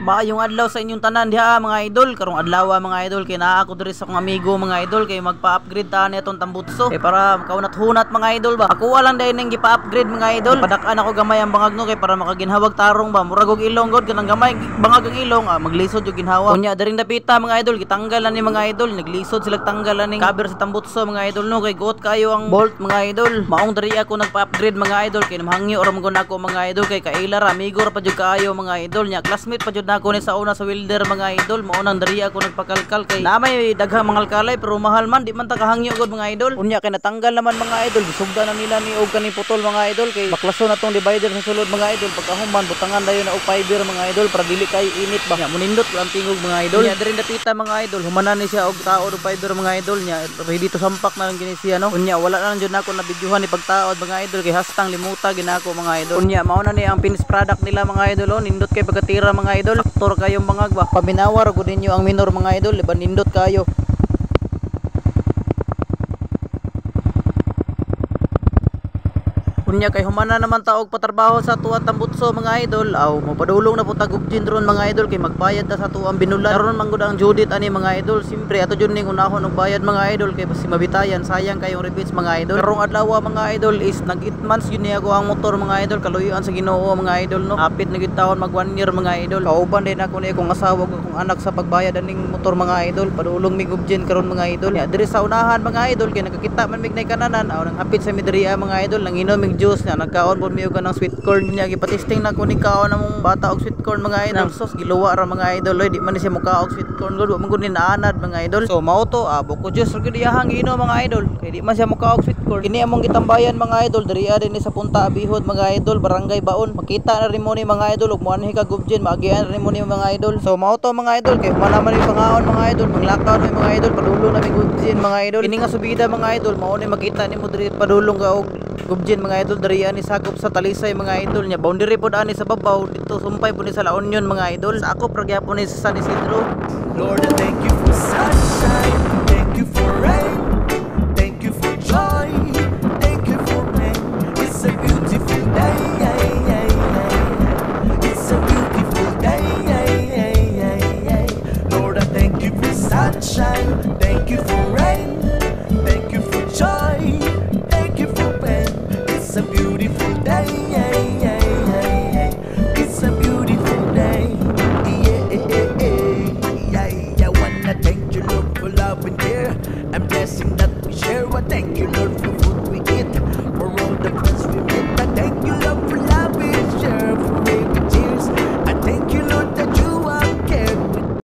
Maayong adlaw sa inyong tanan diha mga idol. Karong adlaw mga idol kay naa ako diri sa akong amigo mga idol kay magpa-upgrade ta ni atong tambutso. Kay para kaunat-hunat mga idol ba. Ako lang dai ning gipa-upgrade mga idol. Padak-an ako gamay ang bangag no kay para makaginhawag tarong ba. Murag og ilong god kanang gamay bangag ang ilong maglisod yung ginhawa. Kunya daring dapita mga idol gitanggal ni mga idol. Naglisod sila tanggal ning cover sa tambutso mga idol no kay guot kayo ang bolt mga idol. Maong diri ako nagpa-upgrade mga idol kay namhangyo or magun ako mga idol kay kaila ra amigo ra pa jud kaayo mga idol nya classmate pa jud nako ni sa una sa welder mga idol. Mao nang diri ako nagpakalkal kay na may daghang mga alkalay pero mahal man di man ta kahangyo god mga idol. Unya kay natanggal naman mga idol gisugda na nila ni og kani putol mga idol kay baklason atong divider sa sulod mga idol pagkahuman butangan dayon na og fiber mga idol para dili kay init ba nya munindot ang tingog mga idol. Nya diri dapita mga idol humanan ni siya og taod og fiber mga idol nya ready to sampak na lang gini siya no. Unya wala na jud nako na bidyuhan ni pagtaod mga idol kay hastang limuta ginako mga idol. Unya mao na ni ang finished product nila mga idol nindot kay pagkatira mga idol. Aktor kayong bangag ba paminawar gud ninyo ang minor mga idol liban nindot kayo. Unya kay humana naman taog patrabaho sa tuwa tambutso mga idol aw mapadulong na po tagog ron mga idol kay magbayad ta sa tuwang binulan karon man gud ang Judith ani mga idol simpre ato jud ning unahon og bayad mga idol kay basi mabitayan sayang kayong rebates mga idol. Karong adlaw mga idol is nag 8 months yun niya ko ang motor mga idol kaluyoan sa Ginoo mga idol no hapit na gid taon mag 1 year mga idol kauban din ako ni akong asawa ug akong anak sa pagbayad aning motor mga idol padulong mig ubjen karon mga idol ya diri sa unahan mga idol kay nakakita man mig nay kananan aw nang hapit sa midriya mga idol nang inom mig juice na nagkaon po miyo ng sweet corn niya gipatesting na kuning kaon namong bata og sweet corn mga idol sos giluwa ra mga idol di man ni siya muka og sweet corn gud man gud ni naanad mga idol so mao to buko juice ra gid iyahang giinom mga idol kay di man siya muka og sweet corn kini among gitambayan mga idol diri din ni sa Punta Abihod mga idol barangay Baon makita na rin mo ni mga idol ug moanhi ka gubjen maagian rin mo ni mga idol so mao to mga idol kay manaman ni pangaon mga idol manglakaw ni mga idol padulong na mi gubjen mga idol kini nga subida mga idol mao ni makita nimo diri padulong ka og gubjen mga idol diri ani sakop sa Talisay mga idol nya boundary pod ani sa babaw dito sumpay po ni sa La Union mga idol sa ako pra gyapon ni sa San Isidro. Lord, I thank you for sunshine.